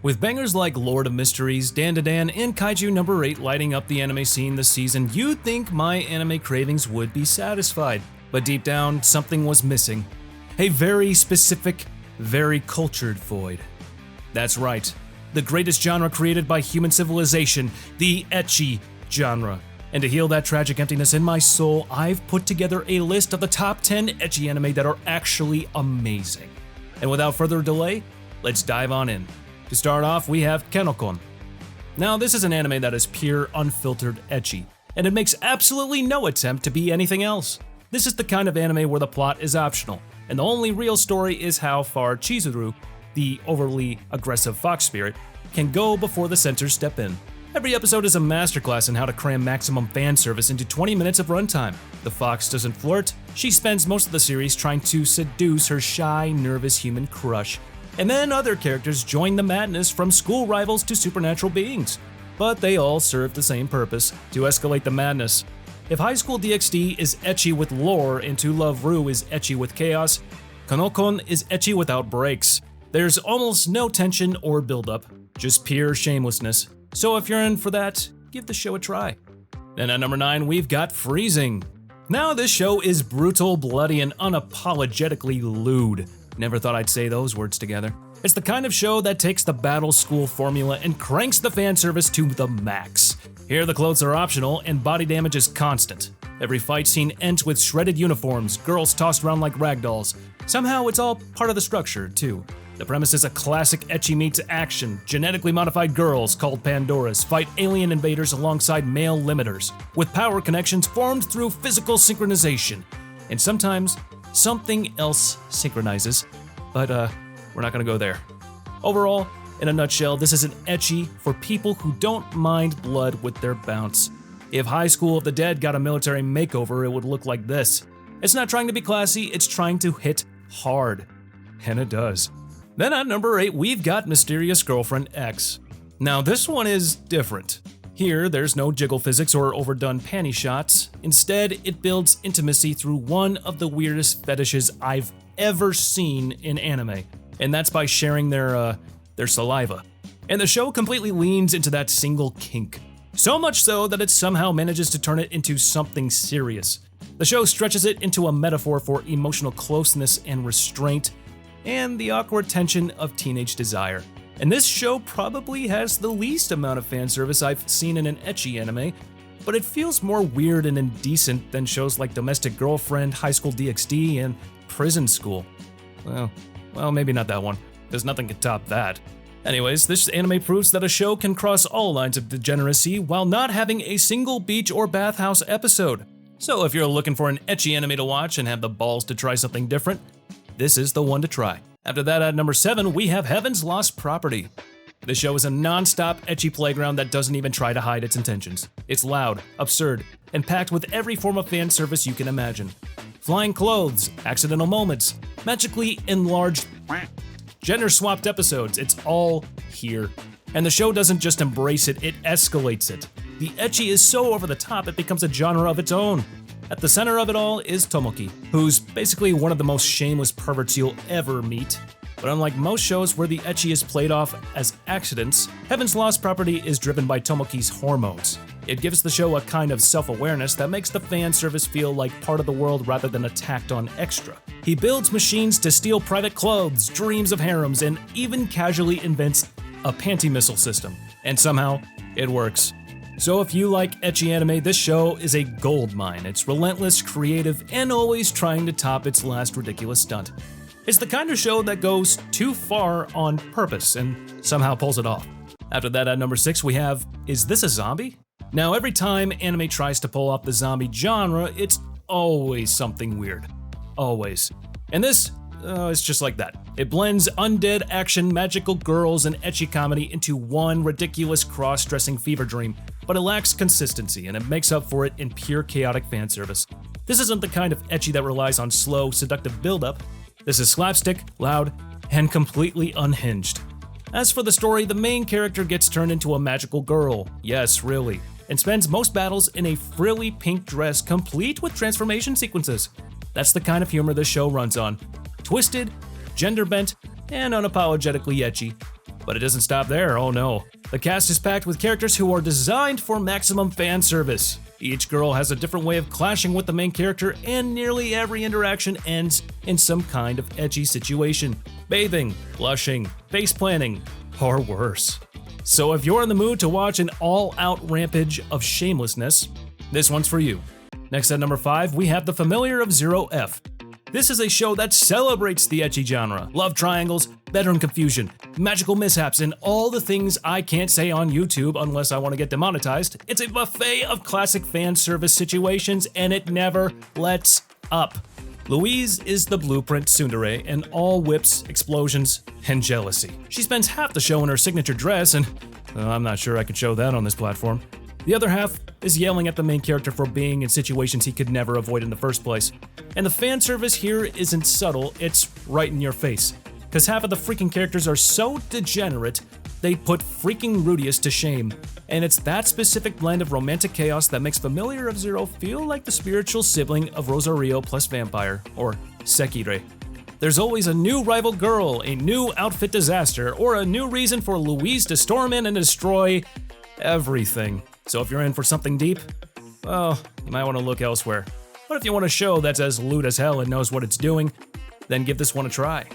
With bangers like Lord of Mysteries, Dan to Dan, and Kaiju number 8 lighting up the anime scene this season, you'd think my anime cravings would be satisfied. But deep down, something was missing. A very specific, very cultured void. That's right, the greatest genre created by human civilization, the ecchi genre. And to heal that tragic emptiness in my soul, I've put together a list of the top 10 ecchi anime that are actually amazing. And without further delay, let's dive on in. To start off, we have Kenocon. Now, this is an anime that is pure, unfiltered ecchi, and it makes absolutely no attempt to be anything else. This is the kind of anime where the plot is optional, and the only real story is how far Chizuru, the overly aggressive fox spirit, can go before the censors step in. Every episode is a masterclass in how to cram maximum fan service into 20 minutes of runtime. The fox doesn't flirt, she spends most of the series trying to seduce her shy, nervous human crush. And then other characters join the madness, from school rivals to supernatural beings. But they all serve the same purpose, to escalate the madness. If High School DxD is ecchi with lore and To Love Ru is ecchi with chaos, Kanokon is ecchi without breaks. There's almost no tension or buildup, just pure shamelessness. So if you're in for that, give the show a try. Then at number 9, we've got Freezing. Now this show is brutal, bloody, and unapologetically lewd. Never thought I'd say those words together. It's the kind of show that takes the battle school formula and cranks the fan service to the max. Here the clothes are optional and body damage is constant. Every fight scene ends with shredded uniforms, girls tossed around like ragdolls. Somehow it's all part of the structure, too. The premise is a classic ecchi meets action. Genetically modified girls, called Pandoras, fight alien invaders alongside male limiters, with power connections formed through physical synchronization. And sometimes something else synchronizes, but we're not gonna go there. Overall, in a nutshell, this is an ecchi for people who don't mind blood with their bounce. If High School of the Dead got a military makeover, it would look like this. It's not trying to be classy, it's trying to hit hard. And it does. Then at number 8, we've got Mysterious Girlfriend X. Now this one is different. Here, there's no jiggle physics or overdone panty shots. Instead, it builds intimacy through one of the weirdest fetishes I've ever seen in anime, and that's by sharing their saliva. And the show completely leans into that single kink. So much so that it somehow manages to turn it into something serious. The show stretches it into a metaphor for emotional closeness and restraint, and the awkward tension of teenage desire. And this show probably has the least amount of fan service I've seen in an ecchi anime, but it feels more weird and indecent than shows like Domestic Girlfriend, High School DxD, and Prison School. Well, maybe not that one, because nothing can top that. Anyways, this anime proves that a show can cross all lines of degeneracy while not having a single beach or bathhouse episode. So if you're looking for an ecchi anime to watch and have the balls to try something different, this is the one to try. After that, at number 7, we have Heaven's Lost Property. This show is a non-stop ecchi playground that doesn't even try to hide its intentions. It's loud, absurd, and packed with every form of fan service you can imagine. Flying clothes, accidental moments, magically enlarged, gender-swapped episodes, it's all here. And the show doesn't just embrace it, it escalates it. The ecchi is so over the top it becomes a genre of its own. At the center of it all is Tomoki, who's basically one of the most shameless perverts you'll ever meet. But unlike most shows where the ecchi is played off as accidents, Heaven's Lost Property is driven by Tomoki's hormones. It gives the show a kind of self-awareness that makes the fan service feel like part of the world rather than a tacked-on extra. He builds machines to steal private clothes, dreams of harems, and even casually invents a panty missile system. And somehow, it works. So if you like ecchi anime, this show is a goldmine. It's relentless, creative, and always trying to top its last ridiculous stunt. It's the kind of show that goes too far on purpose and somehow pulls it off. After that, at number 6, we have Is This a Zombie? Now, every time anime tries to pull off the zombie genre, it's always something weird. Always. And this is just like that. It blends undead action, magical girls, and ecchi comedy into one ridiculous cross-dressing fever dream, but it lacks consistency, and it makes up for it in pure chaotic fan service. This isn't the kind of ecchi that relies on slow, seductive build-up. This is slapstick, loud, and completely unhinged. As for the story, the main character gets turned into a magical girl, yes, really, and spends most battles in a frilly pink dress complete with transformation sequences. That's the kind of humor this show runs on. Twisted, gender-bent, and unapologetically ecchi. But it doesn't stop there, oh no. The cast is packed with characters who are designed for maximum fan service. Each girl has a different way of clashing with the main character, and nearly every interaction ends in some kind of ecchi situation. Bathing, blushing, face planting, or worse. So if you're in the mood to watch an all-out rampage of shamelessness, this one's for you. Next at number 5, we have The Familiar of Zero F. This is a show that celebrates the ecchi genre, love triangles, bedroom confusion, magical mishaps, and all the things I can't say on YouTube unless I want to get demonetized. It's a buffet of classic fan service situations, and it never lets up. Louise is the blueprint tsundere, and all whips, explosions, and jealousy. She spends half the show in her signature dress, and I'm not sure I could show that on this platform. The other half is yelling at the main character for being in situations he could never avoid in the first place. And the fan service here isn't subtle, it's right in your face. Cause half of the freaking characters are so degenerate, they put freaking Rudius to shame. And it's that specific blend of romantic chaos that makes Familiar of Zero feel like the spiritual sibling of Rosario plus Vampire, or Sekire. There's always a new rival girl, a new outfit disaster, or a new reason for Louise to storm in and destroy everything. So if you're in for something deep, well, you might want to look elsewhere. But if you want a show that's as lewd as hell and knows what it's doing, then give this one a try.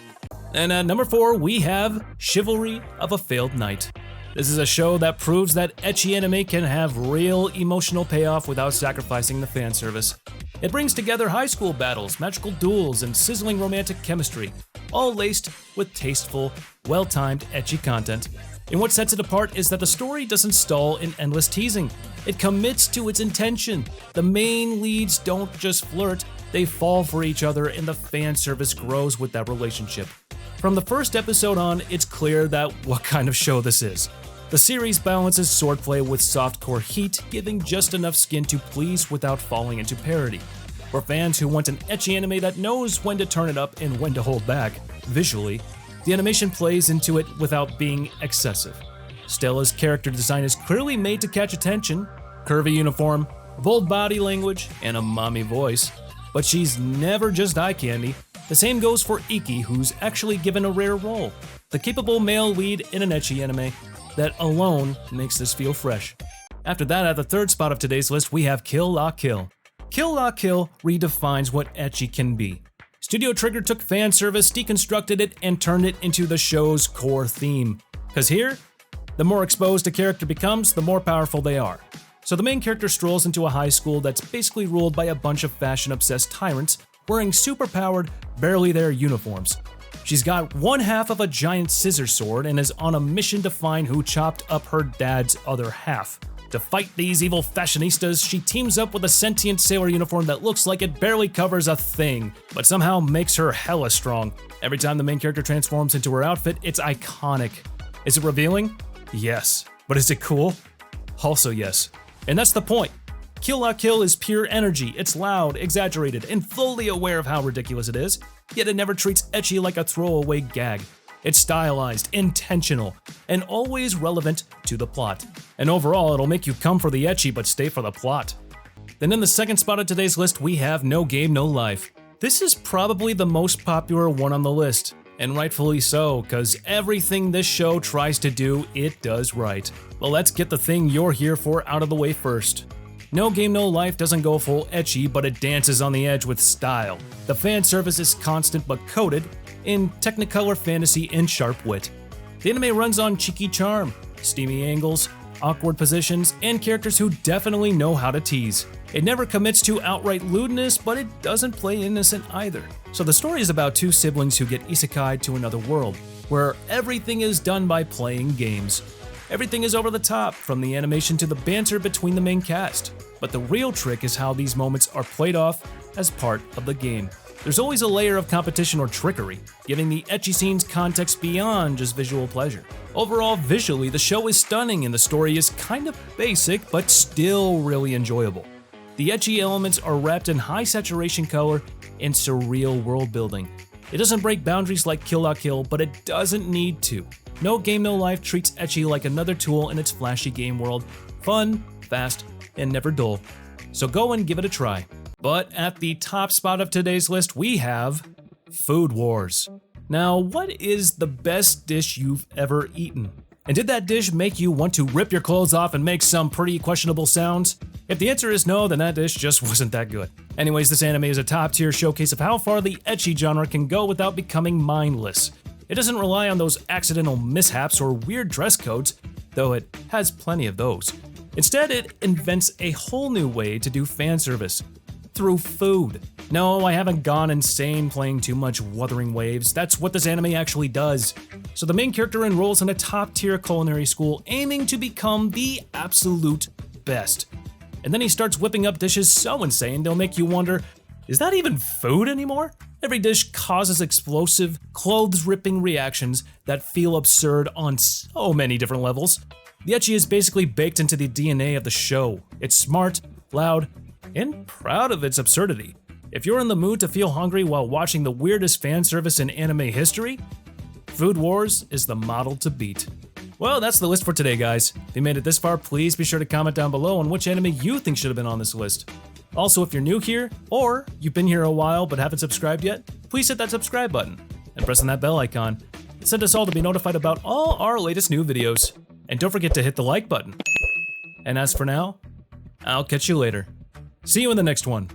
And at number 4, we have Chivalry of a Failed Knight. This is a show that proves that ecchi anime can have real emotional payoff without sacrificing the fan service. It brings together high school battles, magical duels, and sizzling romantic chemistry, all laced with tasteful, well-timed ecchi content. And what sets it apart is that the story doesn't stall in endless teasing. It commits to its intention. The main leads don't just flirt, they fall for each other, and the fan service grows with that relationship. From the first episode on, it's clear that what kind of show this is. The series balances swordplay with softcore heat, giving just enough skin to please without falling into parody. For fans who want an ecchi anime that knows when to turn it up and when to hold back, visually, the animation plays into it without being excessive. Stella's character design is clearly made to catch attention, curvy uniform, bold body language, and a mommy voice. But she's never just eye candy. The same goes for Ecchi, who's actually given a rare role. The capable male lead in an ecchi anime that alone makes this feel fresh. After that, at the third spot of today's list, we have Kill La Kill. Kill La Kill redefines what ecchi can be. Studio Trigger took fan service, deconstructed it, and turned it into the show's core theme. Cause here, the more exposed a character becomes, the more powerful they are. So the main character strolls into a high school that's basically ruled by a bunch of fashion-obsessed tyrants wearing super-powered, barely there uniforms. She's got one half of a giant scissor sword and is on a mission to find who chopped up her dad's other half. To fight these evil fashionistas, she teams up with a sentient sailor uniform that looks like it barely covers a thing, but somehow makes her hella strong. Every time the main character transforms into her outfit, it's iconic. Is it revealing? Yes. But is it cool? Also yes. And that's the point. Kill La Kill is pure energy. It's loud, exaggerated, and fully aware of how ridiculous it is, yet it never treats ecchi like a throwaway gag. It's stylized, intentional, and always relevant to the plot. And overall, it'll make you come for the ecchi but stay for the plot. Then in the second spot of today's list, we have No Game, No Life. This is probably the most popular one on the list, and rightfully so, cause everything this show tries to do, it does right. But let's get the thing you're here for out of the way first. No Game, No Life doesn't go full ecchi, but it dances on the edge with style. The fan service is constant but coded in technicolor fantasy and sharp wit. The anime runs on cheeky charm, steamy angles, awkward positions, and characters who definitely know how to tease. It never commits to outright lewdness, but it doesn't play innocent either. So the story is about two siblings who get isekai to another world, where everything is done by playing games. Everything is over the top, from the animation to the banter between the main cast. But the real trick is how these moments are played off as part of the game. There's always a layer of competition or trickery, giving the ecchi scenes context beyond just visual pleasure. Overall, visually, the show is stunning and the story is kind of basic, but still really enjoyable. The ecchi elements are wrapped in high saturation color and surreal world building. It doesn't break boundaries like Kill La Kill, but it doesn't need to. No Game, No Life treats ecchi like another tool in its flashy game world, fun, fast, and never dull. So go and give it a try. But at the top spot of today's list, we have Food Wars. Now, what is the best dish you've ever eaten? And did that dish make you want to rip your clothes off and make some pretty questionable sounds? If the answer is no, then that dish just wasn't that good. Anyways, this anime is a top-tier showcase of how far the ecchi genre can go without becoming mindless. It doesn't rely on those accidental mishaps or weird dress codes, though it has plenty of those. Instead, it invents a whole new way to do fan service. Through food. No, I haven't gone insane playing too much Wuthering Waves. That's what this anime actually does. So the main character enrolls in a top-tier culinary school aiming to become the absolute best. And then he starts whipping up dishes so insane they'll make you wonder, is that even food anymore? Every dish causes explosive, clothes-ripping reactions that feel absurd on so many different levels. The ecchi is basically baked into the DNA of the show. It's smart, loud, and proud of its absurdity. If you're in the mood to feel hungry while watching the weirdest fan service in anime history, Food Wars is the model to beat. Well, that's the list for today, guys. If you made it this far, please be sure to comment down below on which anime you think should have been on this list. Also, if you're new here, or you've been here a while but haven't subscribed yet, please hit that subscribe button and press on that bell icon. Send us all to be notified about all our latest new videos. And don't forget to hit the like button. And as for now, I'll catch you later. See you in the next one.